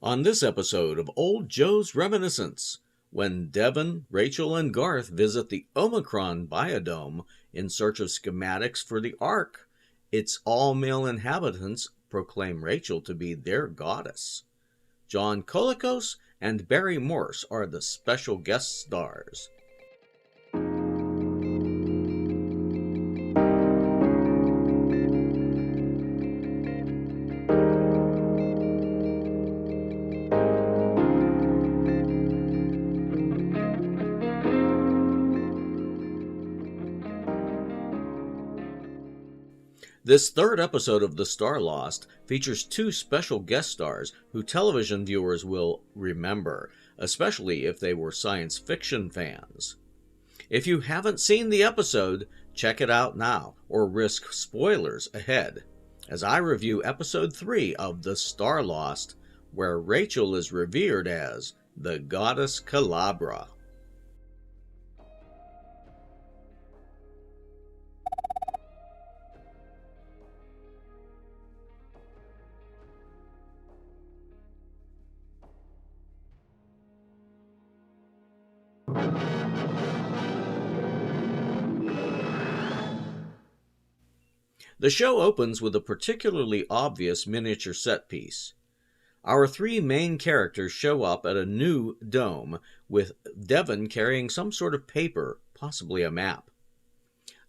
On this episode of Old Joe's Reminiscence, when Devon, Rachel, and Garth visit the Omicron Biodome in search of schematics for the Ark, its all-male inhabitants proclaim Rachel to be their goddess. John Colicos and Barry Morse are the special guest stars. This third episode of The Starlost features two special guest stars who television viewers will remember, especially if they were science fiction fans. If you haven't seen the episode, check it out now, or risk spoilers ahead, as I review episode 3 of The Starlost, where Rachel is revered as the goddess Calabra. The show opens with a particularly obvious miniature set piece. Our three main characters show up at a new dome, with Devon carrying some sort of paper, possibly a map.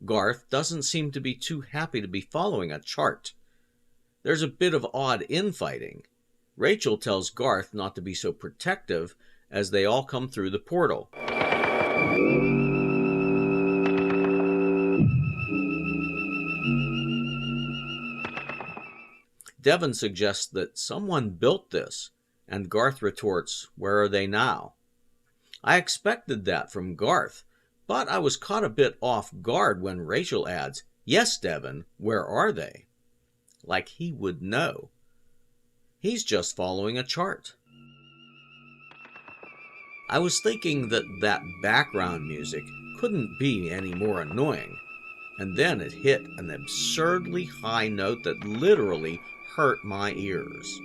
Garth doesn't seem to be too happy to be following a chart. There's a bit of odd infighting. Rachel tells Garth not to be so protective as they all come through the portal. Devon suggests that someone built this, and Garth retorts, "Where are they now?" I expected that from Garth, but I was caught a bit off guard when Rachel adds, "Yes, Devon, where are they?" Like he would know. He's just following a chart. I was thinking that background music couldn't be any more annoying, and then it hit an absurdly high note that literally hurt my ears.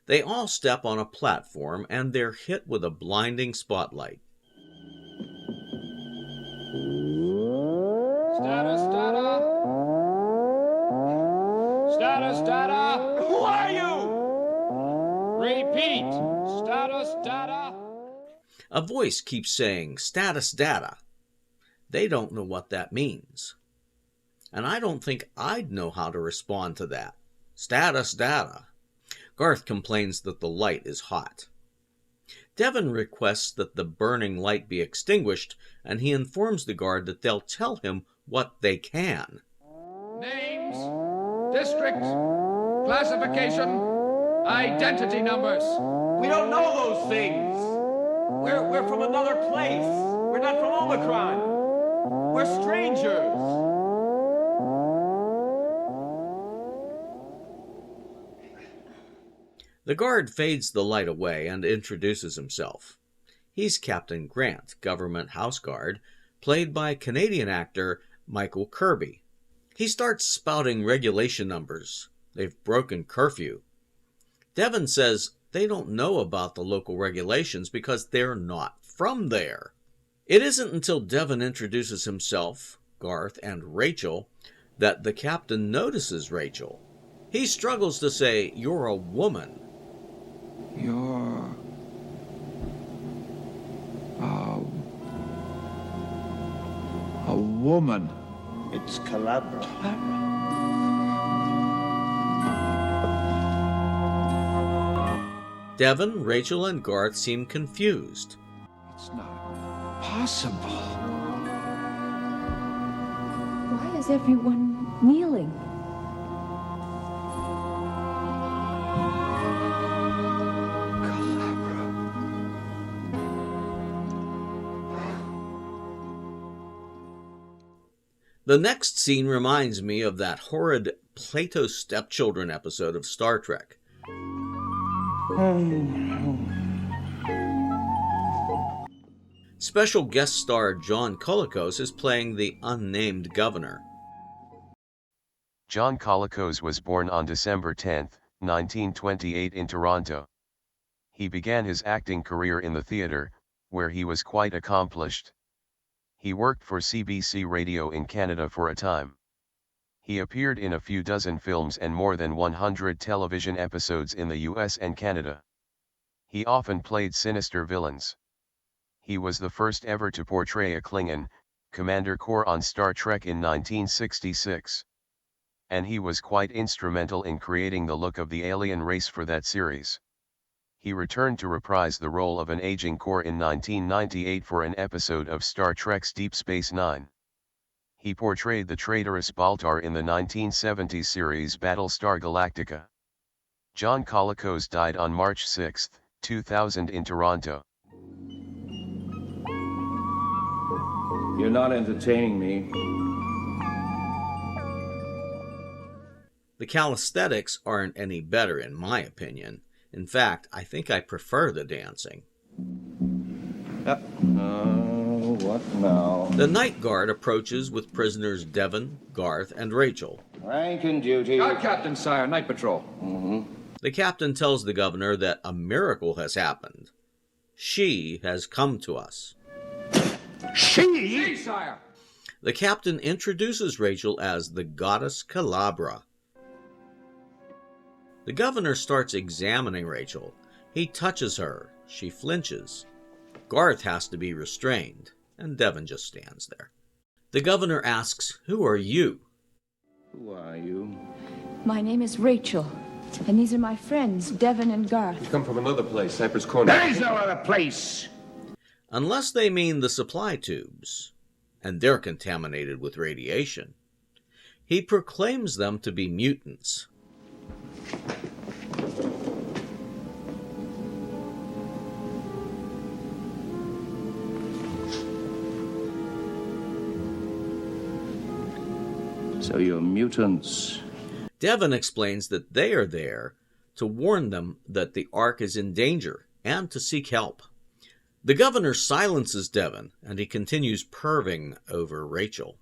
They all step on a platform and they're hit with a blinding spotlight. Status data! Status data! Who are you? Repeat! Status data! A voice keeps saying, "Status data." They don't know what that means. And I don't think I'd know how to respond to that. Status data. Garth complains that the light is hot. Devon requests that the burning light be extinguished, and he informs the guard that they'll tell him what they can. Names, district, classification, identity numbers. We don't know those things. We're from another place. We're not from Omicron. We're strangers. The guard fades the light away and introduces himself. He's Captain Grant, government house guard, played by Canadian actor Michael Kirby. He starts spouting regulation numbers. They've broken curfew. Devon says they don't know about the local regulations because they're not from there. It isn't until Devon introduces himself, Garth, and Rachel that the captain notices Rachel. He struggles to say, "You're a woman." You're a woman. It's Calabra. Devon, Rachel, and Garth seem confused. It's not possible. Why is everyone kneeling? The next scene reminds me of that horrid Plato's Stepchildren episode of Star Trek. Special guest star John Colicos is playing the unnamed governor. John Colicos was born on December 10, 1928 in Toronto. He began his acting career in the theatre, where he was quite accomplished. He worked for CBC Radio in Canada for a time. He appeared in a few dozen films and more than 100 television episodes in the US and Canada. He often played sinister villains. He was the first ever to portray a Klingon, Commander Kor on Star Trek in 1966. And he was quite instrumental in creating the look of the alien race for that series. He returned to reprise the role of an aging Kor in 1998 for an episode of Star Trek's Deep Space Nine. He portrayed the traitorous Baltar in the 1970s series Battlestar Galactica. John Colicos died on March 6, 2000 in Toronto. You're not entertaining me. The calisthenics aren't any better in my opinion. In fact, I think I prefer the dancing. What now? The night guard approaches with prisoners Devon, Garth, and Rachel. Rank and duty. Guard Captain, sire, Night Patrol. The captain tells the governor that a miracle has happened. She has come to us. See, sire. The captain introduces Rachel as the goddess Calabra. The governor starts examining Rachel. He touches her. She flinches. Garth has to be restrained, and Devon just stands there. The governor asks, "Who are you?" Who are you? My name is Rachel, and these are my friends, Devon and Garth. Come from another place, Cypress Corner. There is no other place. Unless they mean the supply tubes, and they're contaminated with radiation. He proclaims them to be mutants. So you're mutants. Devon explains that they are there to warn them that the Ark is in danger and to seek help. The governor silences Devon, and he continues perving over Rachel.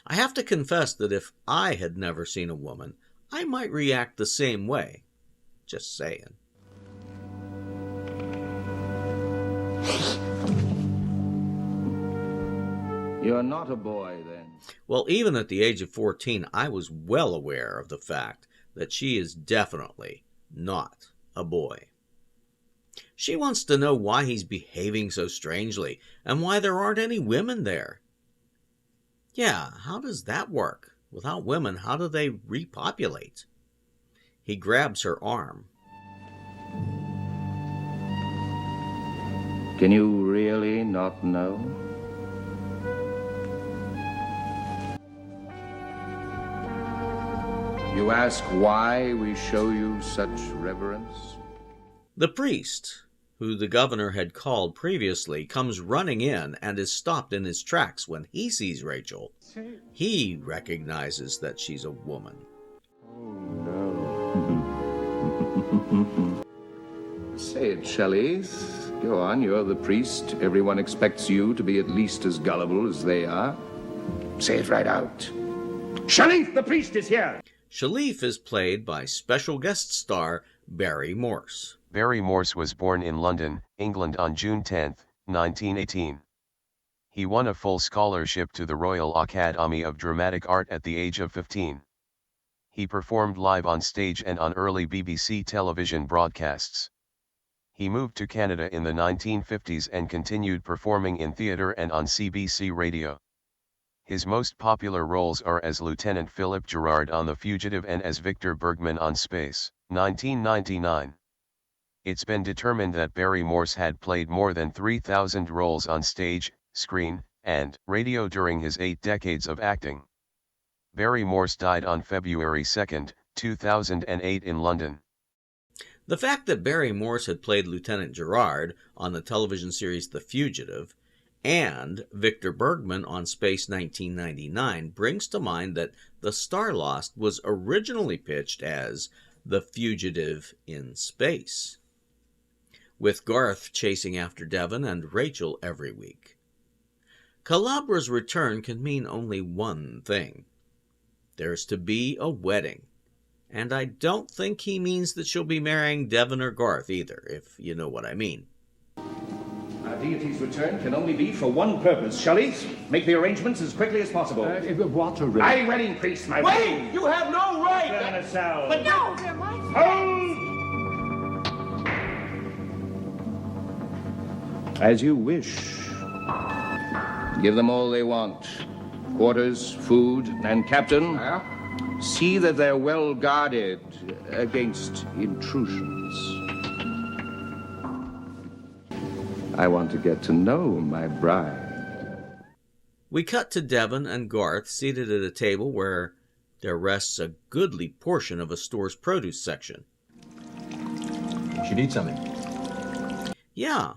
I have to confess that if I had never seen a woman, I might react the same way. Just saying. You're not a boy, then. Well, even at the age of 14, I was well aware of the fact that she is definitely not a boy. She wants to know why he's behaving so strangely and why there aren't any women there. Yeah, how does that work? Without women, how do they repopulate? He grabs her arm. Can you really not know? You ask why we show you such reverence? The priest, who the governor had called previously, comes running in and is stopped in his tracks when he sees Rachel. He recognizes that she's a woman. Oh, no. Say it, Shelley. Go on, you're the priest. Everyone expects you to be at least as gullible as they are. Say it right out. Sharif, the priest is here. Shalif is played by special guest star Barry Morse. Barry Morse was born in London, England on June 10, 1918. He won a full scholarship to the Royal Academy of Dramatic Art at the age of 15. He performed live on stage and on early BBC television broadcasts. He moved to Canada in the 1950s and continued performing in theatre and on CBC Radio. His most popular roles are as Lieutenant Philip Gerard on The Fugitive and as Victor Bergman on Space, 1999. It's been determined that Barry Morse had played more than 3,000 roles on stage, screen, and radio during his 8 decades of acting. Barry Morse died on February 2, 2008 in London. The fact that Barry Morse had played Lieutenant Gerard on the television series The Fugitive and Victor Bergman on Space 1999 brings to mind that the Starlost was originally pitched as The Fugitive in Space. with Garth chasing after Devon and Rachel every week. Calabra's return can mean only one thing. There's to be a wedding. And I don't think he means that she'll be marrying Devon or Garth either, if you know what I mean. Our deity's return can only be for one purpose. Shelley's, make the arrangements as quickly as possible. What a I wedding priest, my friend. Wait! You have no right! Turn aside. But No, they're my friends. Hold! As you wish. Give them all they want. Quarters, food, and captain, see that they're well guarded against intrusions. I want to get to know my bride. We cut to Devon and Garth seated at a table where there rests a goodly portion of a store's produce section. You should eat something. Yeah,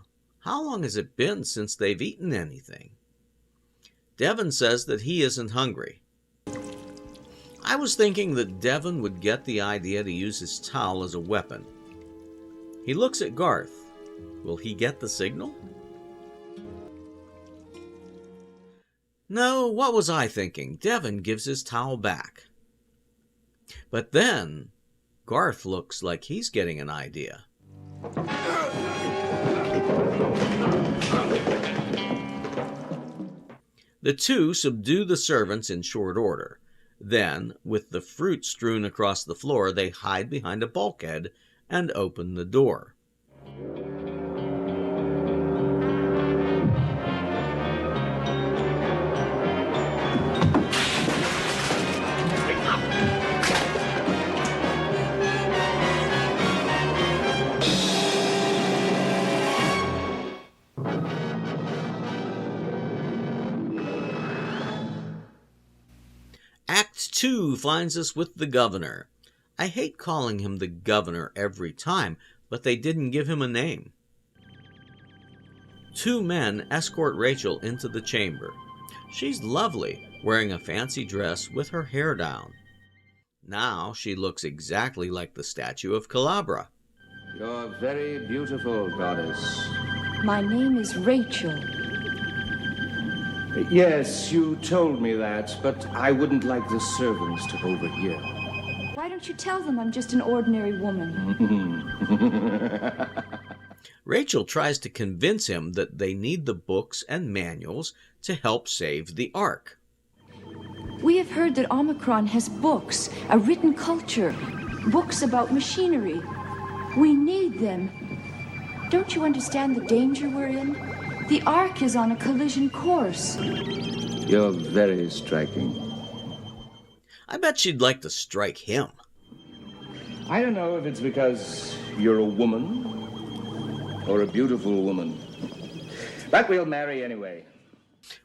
how long has it been since they've eaten anything? Devon says that he isn't hungry. I was thinking that Devon would get the idea to use his towel as a weapon. He looks at Garth. Will he get the signal? No, what was I thinking? Devon gives his towel back. But then, Garth looks like he's getting an idea. The two subdue the servants in short order. Then, with the fruit strewn across the floor, they hide behind a bulkhead and open the door. Act 2 finds us with the governor. I hate calling him the governor every time, but they didn't give him a name. Two men escort Rachel into the chamber. She's lovely, wearing a fancy dress with her hair down. Now she looks exactly like the statue of Calabra. You're very beautiful, goddess. My name is Rachel. Yes, you told me that, but I wouldn't like the servants to overhear. Why don't you tell them I'm just an ordinary woman? Rachel tries to convince him that they need the books and manuals to help save the Ark. We have heard that Omicron has books, a written culture, books about machinery. We need them. Don't you understand the danger we're in? The Ark is on a collision course. You're very striking. I bet she'd like to strike him. I don't know if it's because you're a woman or a beautiful woman, but we'll marry anyway.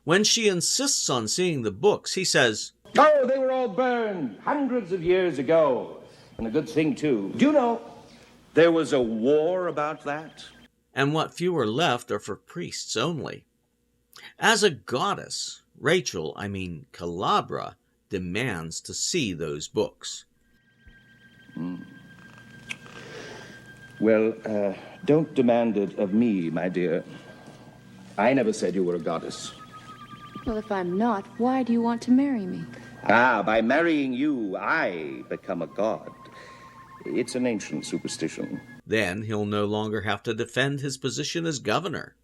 When she insists on seeing the books, he says, Oh, they were all burned hundreds of years ago. And a good thing, too. Do you know, there was a war about that? and what few are left are for priests only. As a goddess, Rachel, Calabra, demands to see those books. Well, don't demand it of me, my dear. I never said you were a goddess. Well, if I'm not, why do you want to marry me? By marrying you, I become a god. It's an ancient superstition. Then he'll no longer have to defend his position as governor.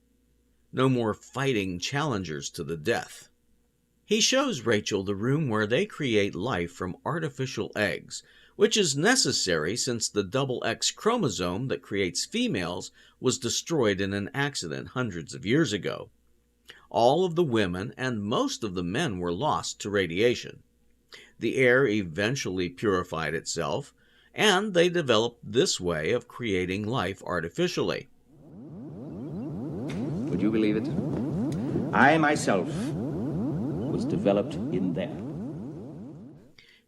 No more fighting challengers to the death. He shows Rachel the room where they create life from artificial eggs, which is necessary since the double X chromosome that creates females was destroyed in an accident hundreds of years ago. All of the women and most of the men were lost to radiation. The air eventually purified itself, and they developed this way of creating life artificially. Would you believe it? I myself was developed in there.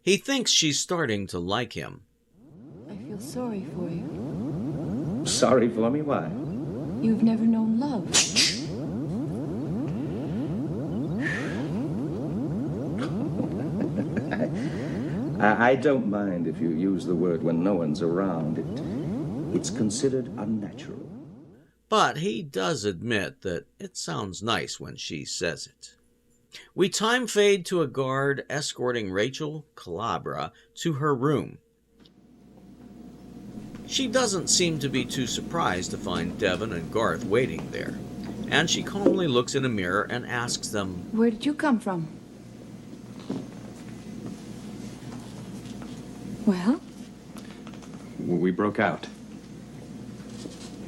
He thinks she's starting to like him. I feel sorry for you. Sorry for me? Why? You've never known love. I don't mind if you use the word when no one's around. It's considered unnatural. but he does admit that it sounds nice when she says it. We time fade to a guard escorting Rachel Calabra to her room. She doesn't seem to be too surprised to find Devon and Garth waiting there, and she calmly looks in a mirror and asks them, Where did you come from? Well? We broke out.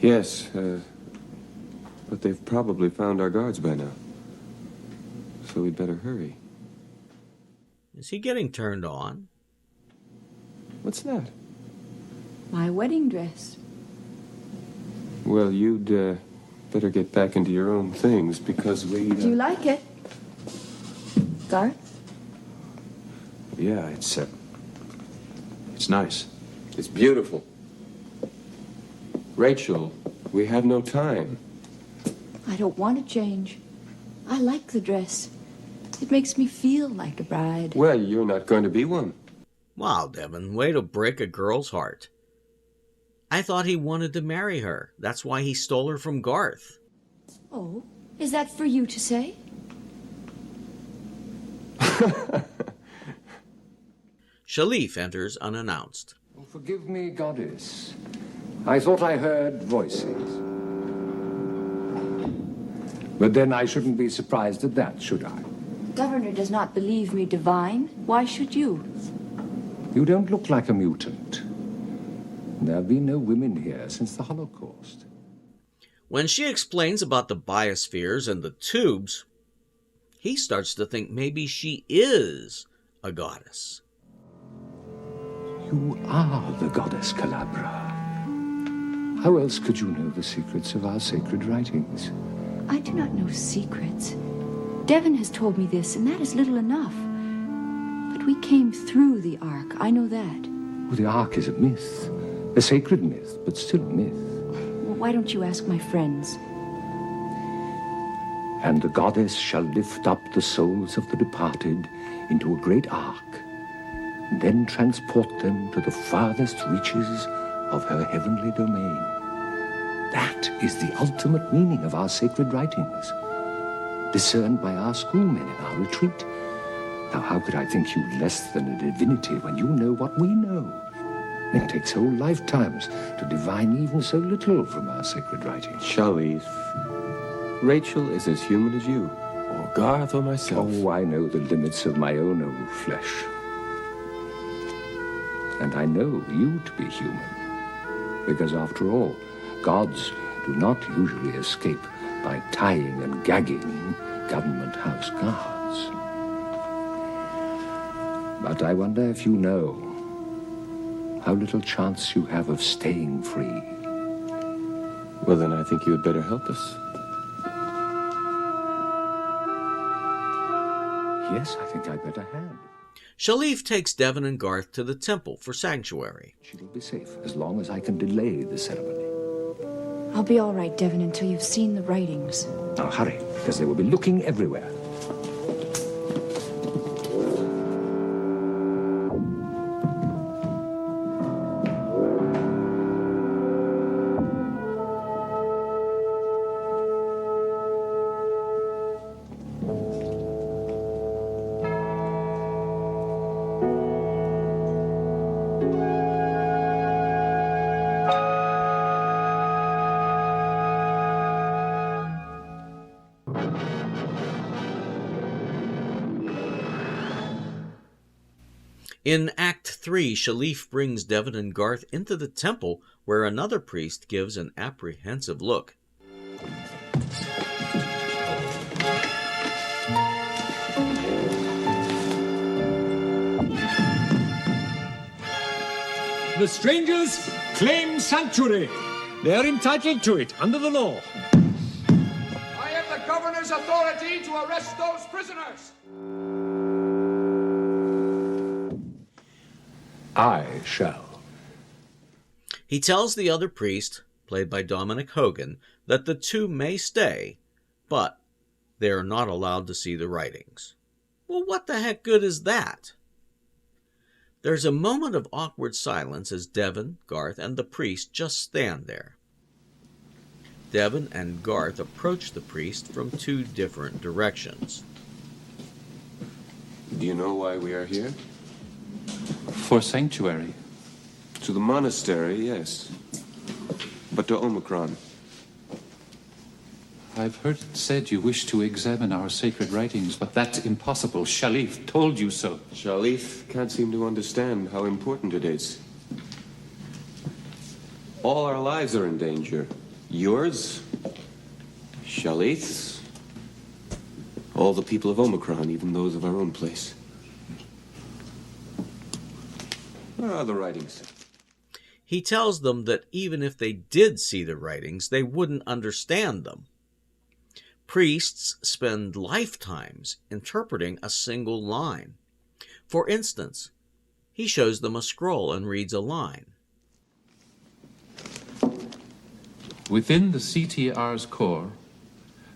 Yes, but they've probably found our guards by now. So we'd better hurry. Is he getting turned on? What's that? My wedding dress. Well, you'd better get back into your own things because we... Do you like it? Garth? Yeah, It's nice. it's beautiful. Rachel, we have no time. I don't want to change. I like the dress. It makes me feel like a bride. Well, you're not going to be one. Wow, Devon, way to break a girl's heart. I thought he wanted to marry her. That's why he stole her from Garth. Oh, is that for you to say? Shalif enters unannounced. Oh, forgive me, goddess. I thought I heard voices. But then I shouldn't be surprised at that, should I? Governor does not believe me divine. Why should you? You don't look like a mutant. There have been no women here since the Holocaust. When she explains about the biospheres and the tubes, he starts to think maybe she is a goddess. You are the goddess Calabra. How else could you know the secrets of our sacred writings? I do not know secrets. Devon has told me this, and that is little enough. But we came through the Ark. I know that. Well, the Ark is a myth. A sacred myth, but still a myth. Well, why don't you ask my friends? And the goddess shall lift up the souls of the departed into a great ark, and then transport them to the farthest reaches of her heavenly domain. That is the ultimate meaning of our sacred writings, discerned by our schoolmen in our retreat. Now, how could I think you less than a divinity when you know what we know? It takes whole lifetimes to divine even so little from our sacred writings. Shalif, Rachel is as human as you, or Garth or myself. Oh, I know the limits of my own old flesh. And I know you to be human. Because after all, gods do not usually escape by tying and gagging government house guards. But I wonder if you know how little chance you have of staying free. Well, then I think you had better help us. Yes, I think I'd better hand. Shalif takes Devon and Garth to the temple for sanctuary. She'll be safe as long as I can delay the ceremony. I'll be all right, Devon, until you've seen the writings. Now hurry, because they will be looking everywhere. In Act 3, Shalif brings Devon and Garth into the temple where another priest gives an apprehensive look. The strangers claim sanctuary. They are entitled to it under the law. I have the governor's authority to arrest those prisoners. I shall. He tells the other priest, played by Dominic Hogan, that the two may stay, but they are not allowed to see the writings. Well, what the heck good is that? There's a moment of awkward silence as Devon, Garth, and the priest just stand there. Devon and Garth approach the priest from two different directions. Do you know why we are here? For sanctuary. To the monastery, yes. But to Omicron. I've heard it said you wish to examine our sacred writings, but that's impossible. Shalif told you so. Shalif can't seem to understand how important it is. All our lives are in danger. Yours, Shalif's, all the people of Omicron, even those of our own place. Where are the writings? He tells them that even if they did see the writings, they wouldn't understand them. Priests spend lifetimes interpreting a single line. For instance, he shows them a scroll and reads a line. Within the CTR's core,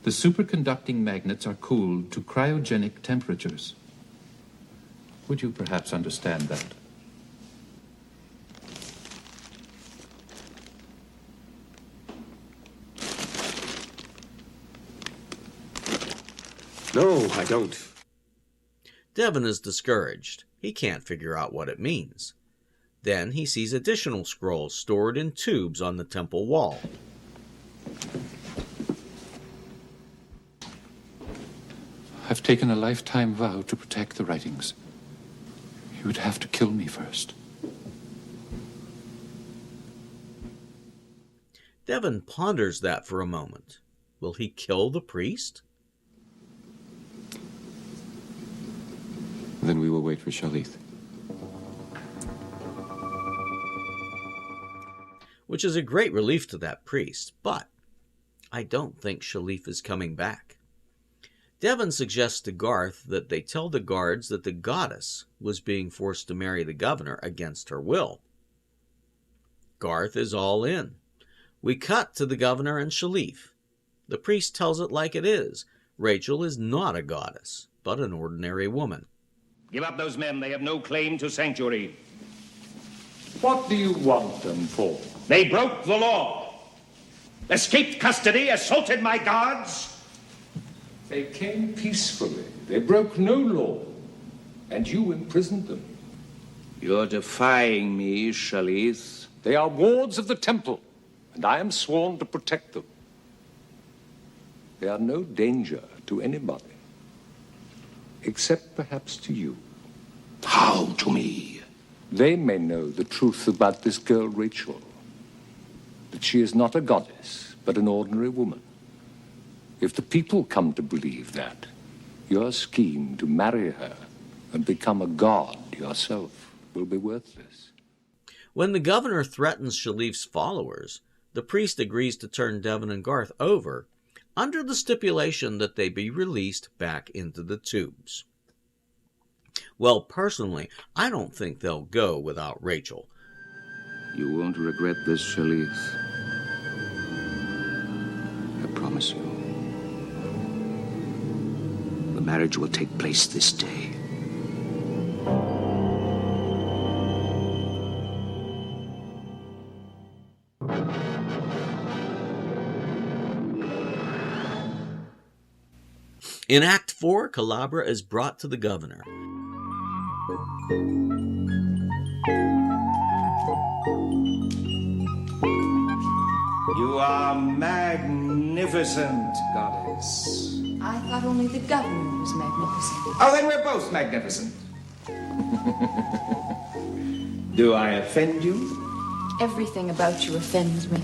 the superconducting magnets are cooled to cryogenic temperatures. Would you perhaps understand that? No, I don't. Devon is discouraged. He can't figure out what it means. Then he sees additional scrolls stored in tubes on the temple wall. I've taken a lifetime vow to protect the writings. You would have to kill me first. Devon ponders that for a moment. Will he kill the priest? Then we will wait for Shalif. Which is a great relief to that priest, but I don't think Shalif is coming back. Devon suggests to Garth that they tell the guards that the goddess was being forced to marry the governor against her will. Garth is all in. We cut to the governor and Shalif. The priest tells it like it is. Rachel is not a goddess, but an ordinary woman. Give up those men. They have no claim to sanctuary. What do you want them for? They broke the law. Escaped custody, assaulted my guards. They came peacefully. They broke no law. And you imprisoned them. You're defying me, Shalif. They are wards of the temple, and I am sworn to protect them. They are no danger to anybody, except perhaps to you. How to me? They may know the truth about this girl, Rachel. That she is not a goddess, but an ordinary woman. If the people come to believe that, your scheme to marry her and become a god yourself will be worthless. When the governor threatens Shalif's followers, the priest agrees to turn Devon and Garth over under the stipulation that they be released back into the tubes. Well, personally, I don't think they'll go without Rachel. You won't regret this, Shalif. I promise you. The marriage will take place this day. In Act 4, Calabra is brought to the governor. You are magnificent, goddess. I thought only the governor was magnificent. Oh, then we're both magnificent. Do I offend you? Everything about you offends me.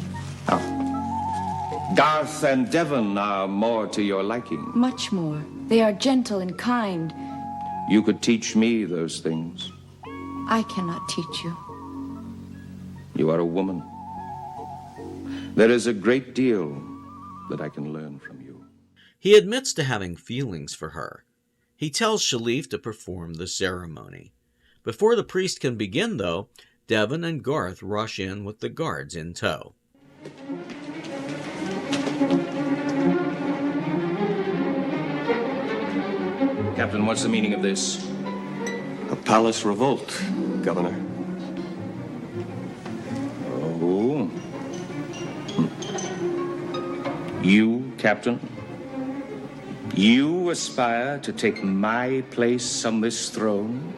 Garth and Devon are more to your liking. Much more. They are gentle and kind. You could teach me those things. I cannot teach you. You are a woman. There is a great deal that I can learn from you. He admits to having feelings for her. He tells Shalif to perform the ceremony. Before the priest can begin, though, Devon and Garth rush in with the guards in tow. Captain, what's the meaning of this? A palace revolt, Governor. Oh. You, Captain, you aspire to take my place on this throne?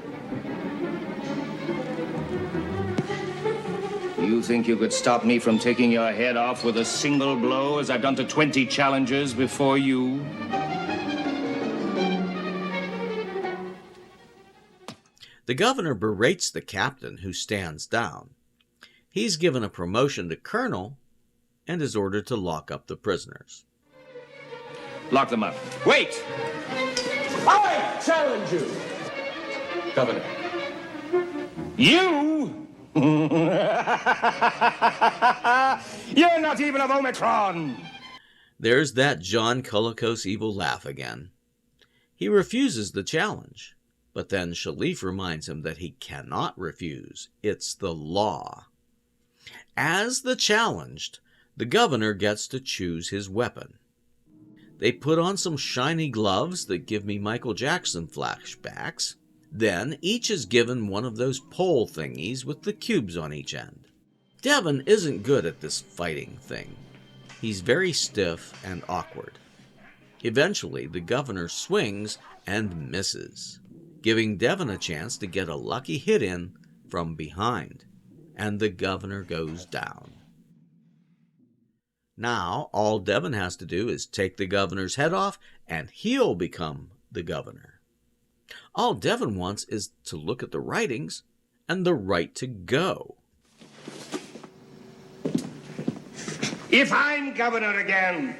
You think you could stop me from taking your head off with a single blow, as I've done to 20 challengers before you? The governor berates the captain, who stands down. He's given a promotion to colonel and is ordered to lock up the prisoners. Lock them up. Wait! I challenge you! Governor. You? You're not even of Omicron! There's that John Colicos evil laugh again. He refuses the challenge, but then Shalif reminds him that he cannot refuse. It's the law. As the challenged, the governor gets to choose his weapon. They put on some shiny gloves that give me Michael Jackson flashbacks. Then each is given one of those pole thingies with the cubes on each end. Devon isn't good at this fighting thing. He's very stiff and awkward. Eventually, the governor swings and misses, giving Devon a chance to get a lucky hit in from behind, and the governor goes down. Now, all Devon has to do is take the governor's head off, and he'll become the governor. All Devon wants is to look at the writings and the right to go. If I'm governor again,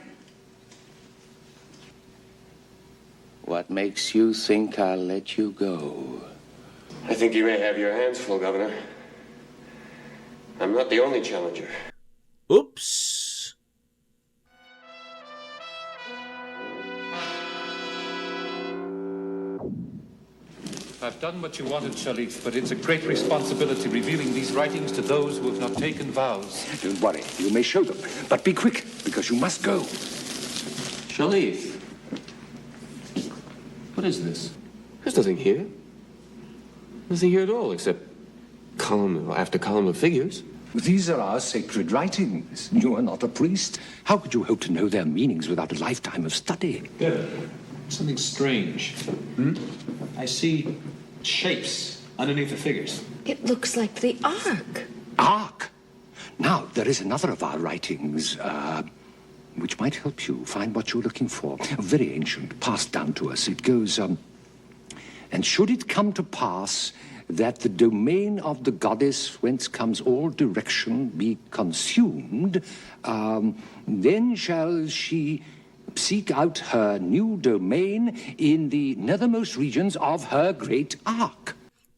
what makes you think I'll let you go? I think you may have your hands full, Governor. I'm not the only challenger. Oops. I've done what you wanted, Shalif, but it's a great responsibility revealing these writings to those who have not taken vows. Don't worry, you may show them, but be quick, because you must go. Shalif. What is this? There's nothing here. Nothing here at all, except column after column of figures. These are our sacred writings. You are not a priest. How could you hope to know their meanings without a lifetime of study? Yeah, something strange. I see shapes underneath the figures. It looks like the Ark. Ark? Now, there is another of our writings, which might help you find what you're looking for. Very ancient, passed down to us. It goes, and should it come to pass that the domain of the goddess whence comes all direction be consumed, then shall she seek out her new domain in the nethermost regions of her great ark.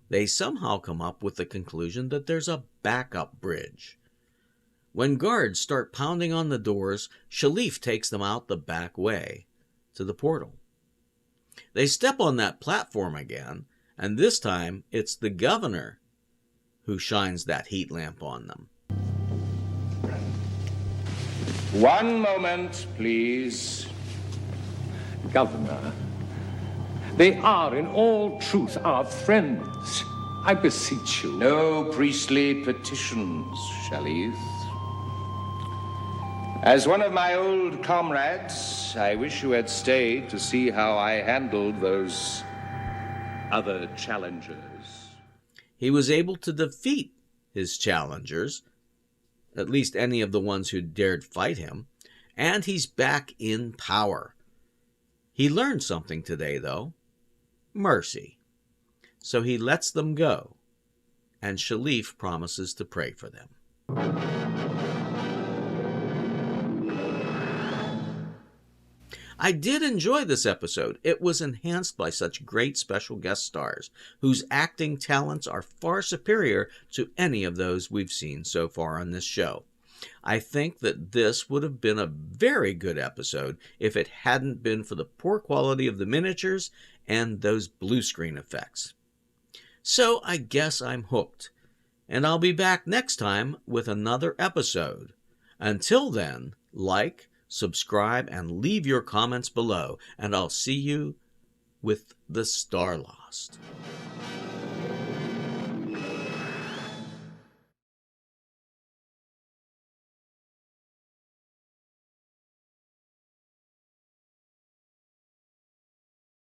They somehow come up with the conclusion that there's a backup bridge. When guards start pounding on the doors, Shalif takes them out the back way to the portal. They step on that platform again, and this time it's the governor who shines that heat lamp on them. One moment, please. Governor, they are in all truth our friends. I beseech you. No priestly petitions, Shalif. As one of my old comrades, I wish you had stayed to see how I handled those other challengers. He was able to defeat his challengers, at least any of the ones who dared fight him, and he's back in power. He learned something today, though. Mercy. So he lets them go, and Shalif promises to pray for them. I did enjoy this episode. It was enhanced by such great special guest stars, whose acting talents are far superior to any of those we've seen so far on this show. I think that this would have been a very good episode if it hadn't been for the poor quality of the miniatures and those blue screen effects. So I guess I'm hooked, and I'll be back next time with another episode. Until then, like, subscribe, and leave your comments below, and I'll see you with the Starlost.